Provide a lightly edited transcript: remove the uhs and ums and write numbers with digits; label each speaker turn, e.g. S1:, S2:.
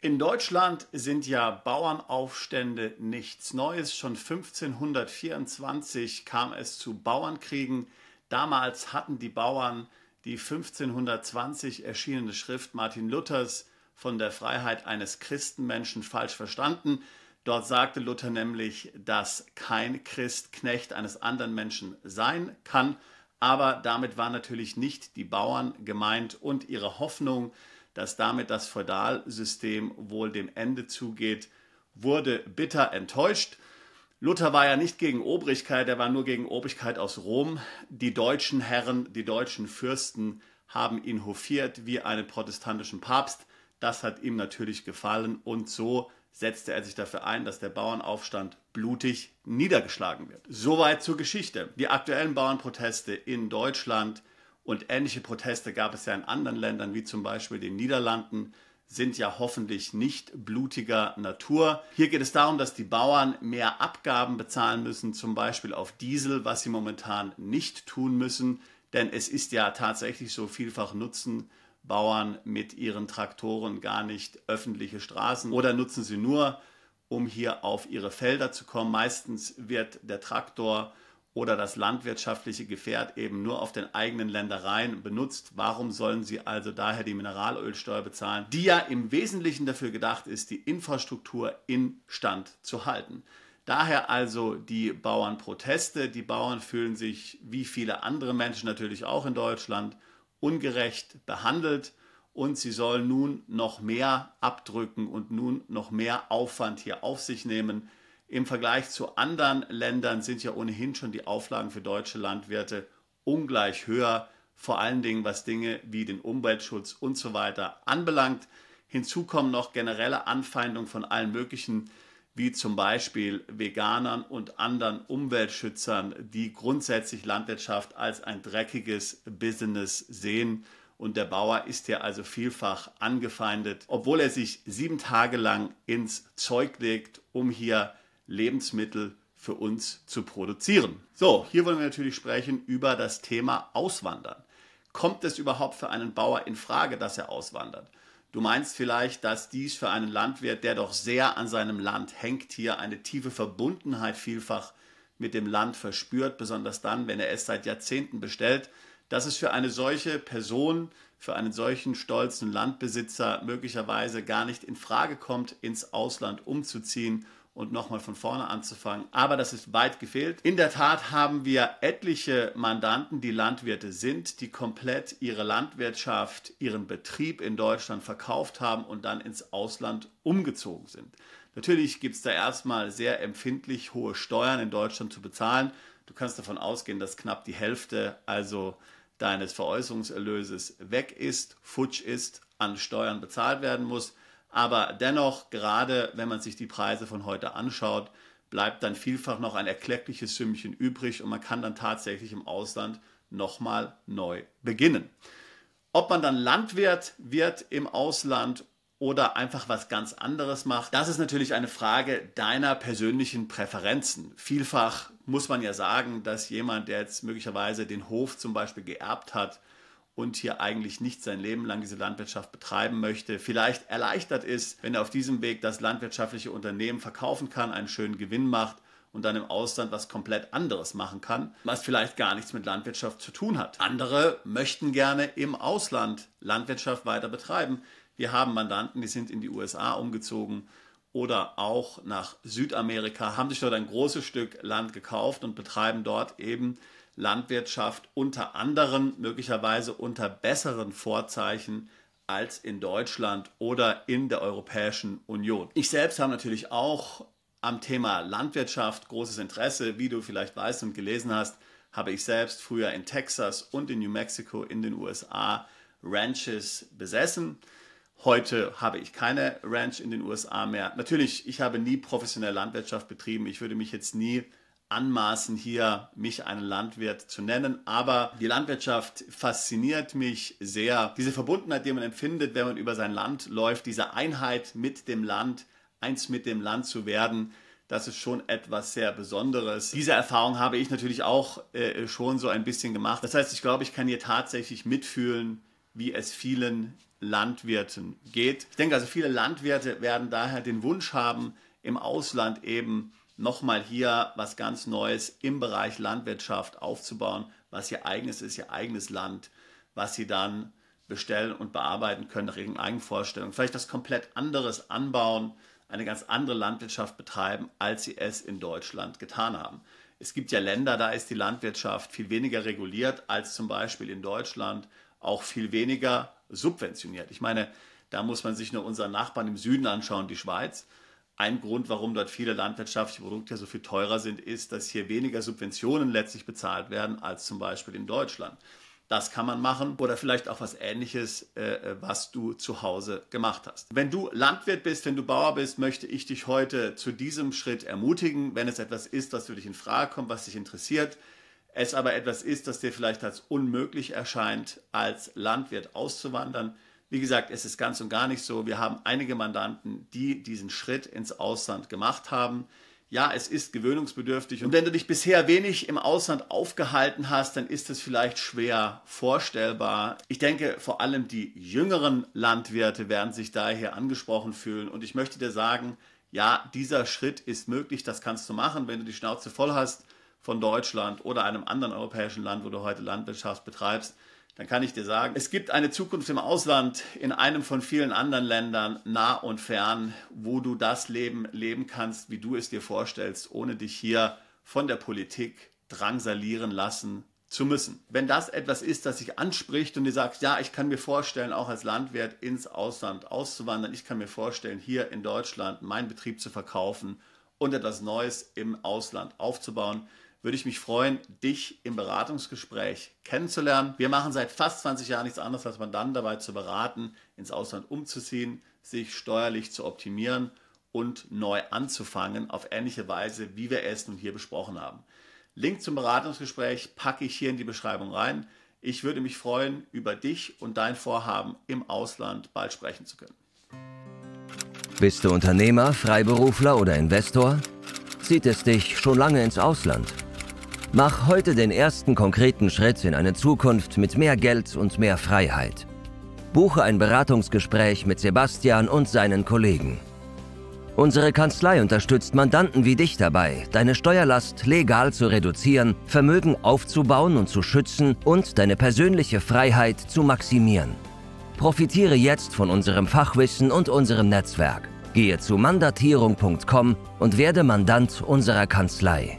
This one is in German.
S1: In Deutschland sind ja Bauernaufstände nichts Neues. Schon 1524 kam es zu Bauernkriegen. Damals hatten die Bauern die 1520 erschienene Schrift Martin Luthers von der Freiheit eines Christenmenschen falsch verstanden. Dort sagte Luther nämlich, dass kein Christ Knecht eines anderen Menschen sein kann. Aber damit waren natürlich nicht die Bauern gemeint und ihre Hoffnung, dass damit das Feudalsystem wohl dem Ende zugeht, wurde bitter enttäuscht. Luther war ja nicht gegen Obrigkeit, er war nur gegen Obrigkeit aus Rom. Die deutschen Herren, die deutschen Fürsten haben ihn hofiert wie einen protestantischen Papst. Das hat ihm natürlich gefallen und so setzte er sich dafür ein, dass der Bauernaufstand blutig niedergeschlagen wird. Soweit zur Geschichte. Die aktuellen Bauernproteste in Deutschland und ähnliche Proteste gab es ja in anderen Ländern, wie zum Beispiel den Niederlanden, sind ja hoffentlich nicht blutiger Natur. Hier geht es darum, dass die Bauern mehr Abgaben bezahlen müssen, zum Beispiel auf Diesel, was sie momentan nicht tun müssen. Denn es ist ja tatsächlich so, vielfach nutzen Bauern mit ihren Traktoren gar nicht öffentliche Straßen oder nutzen sie nur, um hier auf ihre Felder zu kommen. Meistens wird der Traktor oder das landwirtschaftliche Gefährt eben nur auf den eigenen Ländereien benutzt. Warum sollen sie also daher die Mineralölsteuer bezahlen, die ja im Wesentlichen dafür gedacht ist, die Infrastruktur instand zu halten? Daher also die Bauernproteste. Die Bauern fühlen sich, wie viele andere Menschen natürlich auch in Deutschland, ungerecht behandelt und sie sollen nun noch mehr abdrücken und nun noch mehr Aufwand hier auf sich nehmen. Im Vergleich zu anderen Ländern sind ja ohnehin schon die Auflagen für deutsche Landwirte ungleich höher, vor allen Dingen was Dinge wie den Umweltschutz und so weiter anbelangt. Hinzu kommen noch generelle Anfeindungen von allen möglichen, wie zum Beispiel Veganern und anderen Umweltschützern, die grundsätzlich Landwirtschaft als ein dreckiges Business sehen. Und der Bauer ist hier also vielfach angefeindet, obwohl er sich 7 Tage lang ins Zeug legt, um hier Lebensmittel für uns zu produzieren. So, hier wollen wir natürlich sprechen über das Thema Auswandern. Kommt es überhaupt für einen Bauer in Frage, dass er auswandert? Du meinst vielleicht, dass dies für einen Landwirt, der doch sehr an seinem Land hängt, hier eine tiefe Verbundenheit vielfach mit dem Land verspürt, besonders dann, wenn er es seit Jahrzehnten bestellt, dass es für eine solche Person, für einen solchen stolzen Landbesitzer möglicherweise gar nicht in Frage kommt, ins Ausland umzuziehen und nochmal von vorne anzufangen. Aber das ist weit gefehlt. In der Tat haben wir etliche Mandanten, die Landwirte sind, die komplett ihre Landwirtschaft, ihren Betrieb in Deutschland verkauft haben und dann ins Ausland umgezogen sind. Natürlich gibt es da erstmal sehr empfindlich hohe Steuern in Deutschland zu bezahlen. Du kannst davon ausgehen, dass knapp die Hälfte also deines Veräußerungserlöses weg ist, futsch ist, an Steuern bezahlt werden muss. Aber dennoch, gerade wenn man sich die Preise von heute anschaut, bleibt dann vielfach noch ein erkleckliches Sümmchen übrig und man kann dann tatsächlich im Ausland nochmal neu beginnen. Ob man dann Landwirt wird im Ausland oder einfach was ganz anderes macht, das ist natürlich eine Frage deiner persönlichen Präferenzen. Vielfach muss man ja sagen, dass jemand, der jetzt möglicherweise den Hof zum Beispiel geerbt hat, und hier eigentlich nicht sein Leben lang diese Landwirtschaft betreiben möchte, vielleicht erleichtert ist, wenn er auf diesem Weg das landwirtschaftliche Unternehmen verkaufen kann, einen schönen Gewinn macht und dann im Ausland was komplett anderes machen kann, was vielleicht gar nichts mit Landwirtschaft zu tun hat. Andere möchten gerne im Ausland Landwirtschaft weiter betreiben. Wir haben Mandanten, die sind in die USA umgezogen oder auch nach Südamerika, haben sich dort ein großes Stück Land gekauft und betreiben dort eben Landwirtschaft unter anderem, möglicherweise unter besseren Vorzeichen als in Deutschland oder in der Europäischen Union. Ich selbst habe natürlich auch am Thema Landwirtschaft großes Interesse. Wie du vielleicht weißt und gelesen hast, habe ich selbst früher in Texas und in New Mexico in den USA Ranches besessen. Heute habe ich keine Ranch in den USA mehr. Natürlich, ich habe nie professionell Landwirtschaft betrieben. Ich würde mich jetzt nie anmaßen, hier mich einen Landwirt zu nennen, aber die Landwirtschaft fasziniert mich sehr. Diese Verbundenheit, die man empfindet, wenn man über sein Land läuft, diese Einheit mit dem Land, eins mit dem Land zu werden, das ist schon etwas sehr Besonderes. Diese Erfahrung habe ich natürlich auch schon so ein bisschen gemacht. Das heißt, ich glaube, ich kann hier tatsächlich mitfühlen, wie es vielen Landwirten geht. Ich denke also, viele Landwirte werden daher den Wunsch haben, im Ausland eben nochmal hier was ganz Neues im Bereich Landwirtschaft aufzubauen, was ihr eigenes ist, ihr eigenes Land, was sie dann bestellen und bearbeiten können nach ihren eigenen Vorstellungen. Vielleicht was komplett anderes anbauen, eine ganz andere Landwirtschaft betreiben, als sie es in Deutschland getan haben. Es gibt ja Länder, da ist die Landwirtschaft viel weniger reguliert als zum Beispiel in Deutschland, auch viel weniger subventioniert. Ich meine, da muss man sich nur unseren Nachbarn im Süden anschauen, die Schweiz. Ein Grund, warum dort viele landwirtschaftliche Produkte so viel teurer sind, ist, dass hier weniger Subventionen letztlich bezahlt werden als zum Beispiel in Deutschland. Das kann man machen oder vielleicht auch was Ähnliches, was du zu Hause gemacht hast. Wenn du Landwirt bist, wenn du Bauer bist, möchte ich dich heute zu diesem Schritt ermutigen. Wenn es etwas ist, was für dich in Frage kommt, was dich interessiert, es aber etwas ist, das dir vielleicht als unmöglich erscheint, als Landwirt auszuwandern. Wie gesagt, es ist ganz und gar nicht so. Wir haben einige Mandanten, die diesen Schritt ins Ausland gemacht haben. Ja, es ist gewöhnungsbedürftig und wenn du dich bisher wenig im Ausland aufgehalten hast, dann ist es vielleicht schwer vorstellbar. Ich denke, vor allem die jüngeren Landwirte werden sich daher angesprochen fühlen und ich möchte dir sagen, ja, dieser Schritt ist möglich, das kannst du machen, wenn du die Schnauze voll hast von Deutschland oder einem anderen europäischen Land, wo du heute Landwirtschaft betreibst. Dann kann ich dir sagen, es gibt eine Zukunft im Ausland, in einem von vielen anderen Ländern, nah und fern, wo du das Leben leben kannst, wie du es dir vorstellst, ohne dich hier von der Politik drangsalieren lassen zu müssen. Wenn das etwas ist, das dich anspricht und du sagst, ja, ich kann mir vorstellen, auch als Landwirt ins Ausland auszuwandern, ich kann mir vorstellen, hier in Deutschland meinen Betrieb zu verkaufen und etwas Neues im Ausland aufzubauen, würde ich mich freuen, dich im Beratungsgespräch kennenzulernen. Wir machen seit fast 20 Jahren nichts anderes, als Mandanten dabei zu beraten, ins Ausland umzuziehen, sich steuerlich zu optimieren und neu anzufangen, auf ähnliche Weise, wie wir es nun hier besprochen haben. Link zum Beratungsgespräch packe ich hier in die Beschreibung rein. Ich würde mich freuen, über dich und dein Vorhaben im Ausland bald sprechen zu können.
S2: Bist du Unternehmer, Freiberufler oder Investor? Zieht es dich schon lange ins Ausland? Mach heute den ersten konkreten Schritt in eine Zukunft mit mehr Geld und mehr Freiheit. Buche ein Beratungsgespräch mit Sebastian und seinen Kollegen. Unsere Kanzlei unterstützt Mandanten wie dich dabei, deine Steuerlast legal zu reduzieren, Vermögen aufzubauen und zu schützen und deine persönliche Freiheit zu maximieren. Profitiere jetzt von unserem Fachwissen und unserem Netzwerk. Gehe zu mandatierung.com und werde Mandant unserer Kanzlei.